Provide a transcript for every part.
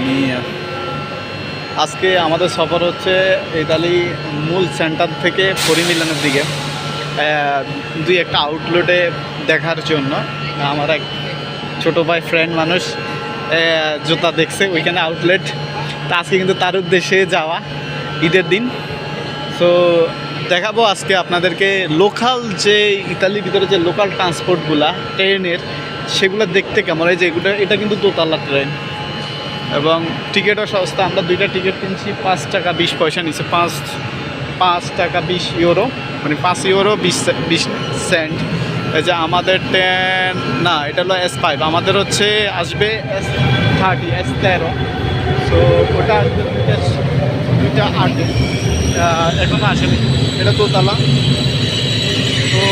মিয়া। আজকে আমাদের সফর হচ্ছে ইতালি মূল সেন্টার থেকে পরিমিলনের দিকে দুই একটা আউটলেটে দেখার জন্য। আমার এক ছোটো ভাই ফ্রেন্ড মানুষ জুতা দেখছে ওইখানে আউটলেট, তা আজকে কিন্তু তার উদ্দেশ্যে যাওয়া ঈদের দিন। সো দেখাবো আজকে আপনাদেরকে লোকাল যে ইতালির ভিতরে যে লোকাল ট্রান্সপোর্টগুলা ট্রেনের, সেগুলো দেখতে কেমন। এই যে এটা কিন্তু দোতলা ট্রেন এবং টিকিটও সস্তা। আমরা দুইটা টিকিট কিনছি 5 টাকা 20 পয়সা নিচ্ছে, 5 টাকা 20 ইউরো, মানে 5 ইউরো 20 সেন্ট। এই যে আমাদের ট্রেন না, এটা হলো S5, আমাদের হচ্ছে আসবে S30 S13। সো ওটা আসবে 2টা 8, এখনও আসেনি, এটা দোতলা। তো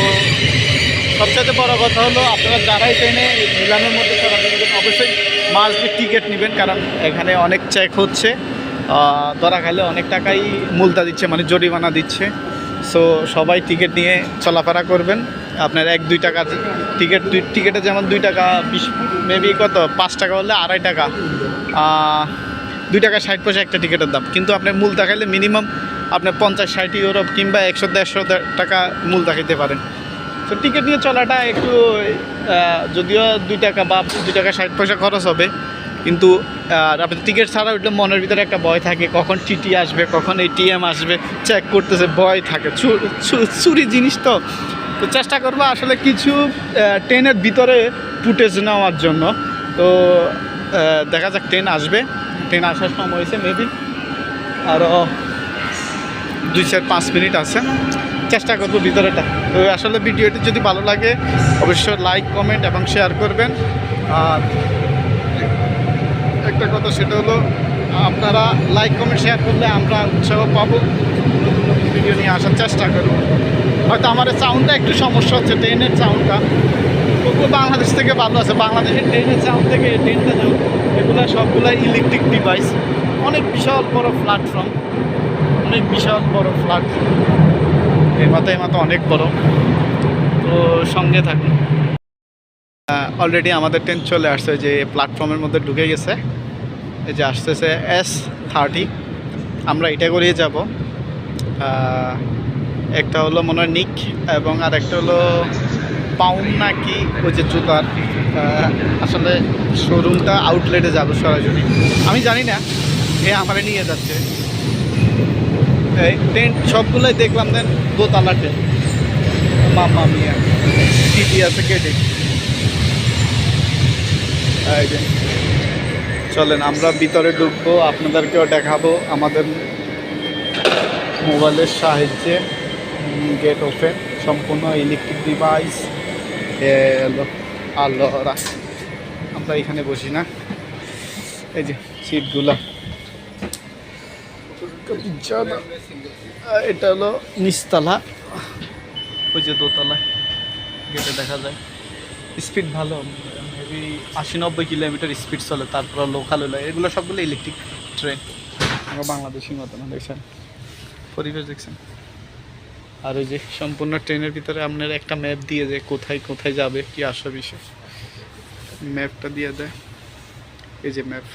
সবচেয়ে বড় কথা হলো আপনারা যারাই ট্রেনে মিলানের মধ্যে চলাচল করবেন অবশ্যই মাস্ট টিকিট নেবেন, কারণ এখানে অনেক চেক হচ্ছে, ধরা খাইলে অনেক টাকাই মূলতা দিচ্ছে, মানে জরিমানা দিচ্ছে। সো সবাই টিকিট নিয়ে চলাফেরা করবেন। আপনার 1-2 টাকা টিকিটে যেমন 2 টাকা 20, মেবি কত 5 টাকা হলে 2.5 টাকা, 2 টাকা 60 পয়সা একটা টিকিটের দাম। কিন্তু আপনার মূলতা খাইলে মিনিমাম আপনার 50-60 ইউরো কিংবা 100-150 টাকা মূলতা খাইতে পারেন। তো টিকিট নিয়ে চলাটা একটু যদিও 2 টাকা বা 2 টাকা 60 পয়সা খরচ হবে, কিন্তু আপনার টিকিট ছাড়া উঠলে মনের ভিতরে একটা ভয় থাকে, কখন টিটি আসবে, কখন ATM আসবে, চেক করতেছে, ভয় থাকে, চুরি জিনিস। তো চেষ্টা করবো আসলে কিছু ট্রেনের ভিতরে ফুটেজ নেওয়ার জন্য। তো দেখা যাক, ট্রেন আসবে, ট্রেন আসার সময় হয়েছে, মেবি আরও 2-4-5 মিনিট আছে, চেষ্টা করবো ভিতরেটা। তো আসলে ভিডিওটি যদি ভালো লাগে অবশ্যই লাইক, কমেন্ট এবং শেয়ার করবেন। আর একটা কথা, সেটা হলো আপনারা লাইক, কমেন্ট, শেয়ার করলে আমরা উৎসাহ পাবো, নতুন নতুন ভিডিও নিয়ে আসার চেষ্টা করব। হয়তো আমার সাউন্ডটা একটু সমস্যা হচ্ছে, ট্রেনের সাউন্ডটা, তবুও বাংলাদেশ থেকে ভালো আছে। বাংলাদেশের ট্রেনের সাউন্ড থেকে ট্রেনটা যাও, এগুলো সবগুলো ইলেকট্রিক ডিভাইস। অনেক বিশাল বড় প্ল্যাটফর্ম, অনেক বিশাল বড় প্ল্যাটফর্ম, এই মাথা অনেক বড়। তো সঙ্গে থাকুন। অলরেডি আমাদের ট্রেন চলে আসছে, যে প্ল্যাটফর্মের মধ্যে ঢুকে গেছে। এই যে আসতেছে S30, আমরা এটা করেই যাব। একটা হলো মনে হয় নিক, এবং আর একটা হলো পাউন্ড নাকি, ওই যে জুতার। আসলে শোরুমটা আউটলেটে যাবো সরাসরি, আমি জানি না, আমার নিয়ে যাচ্ছে। এই ট্রেন সবগুলোই দেখলাম, দেন দোতলা ট্রেন, মামা মিয়া, টিটি আছে, কেটে। চলেন আমরা ভিতরে ঢুকবো, আপনাদেরকেও দেখাবো আমাদের মোবাইলের সাহায্যে। গেট ওপেন, সম্পূর্ণ ইলেকট্রিক ডিভাইস। আল্লাহরা, আমরা এখানে বসি না, এই যে সিটগুলা, এটা হলো নিচতলা, ওই যে দোতলা, গেটে দেখা যায়। স্পিড ভালো, মেবি 80-90 কিলোমিটার স্পিড চলে। তারপর লোকাল হলো, এগুলো সবগুলো ইলেকট্রিক ট্রেন, আমরা বাংলাদেশি মতন। দেখছেন পরিবেশ, দেখছেন। আর ওই যে সম্পূর্ণ ট্রেনের ভিতরে আপনার একটা ম্যাপ দিয়ে দেয়, কোথায় কোথায় যাবে, কি আসা বিষয়, ম্যাপটা দিয়ে দেয়, এই যে ম্যাপ।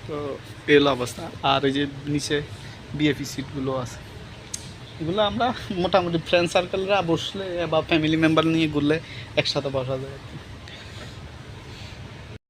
তো এল অবস্থা। আর এই যে নিচে বিএফি সিটগুলো আছে, এগুলো আমরা মোটামুটি ফ্রেন্ড সার্কেলরা বসলে বা ফ্যামিলি মেম্বার নিয়ে ঘুরলে একসাথে বসা যায় আর কি।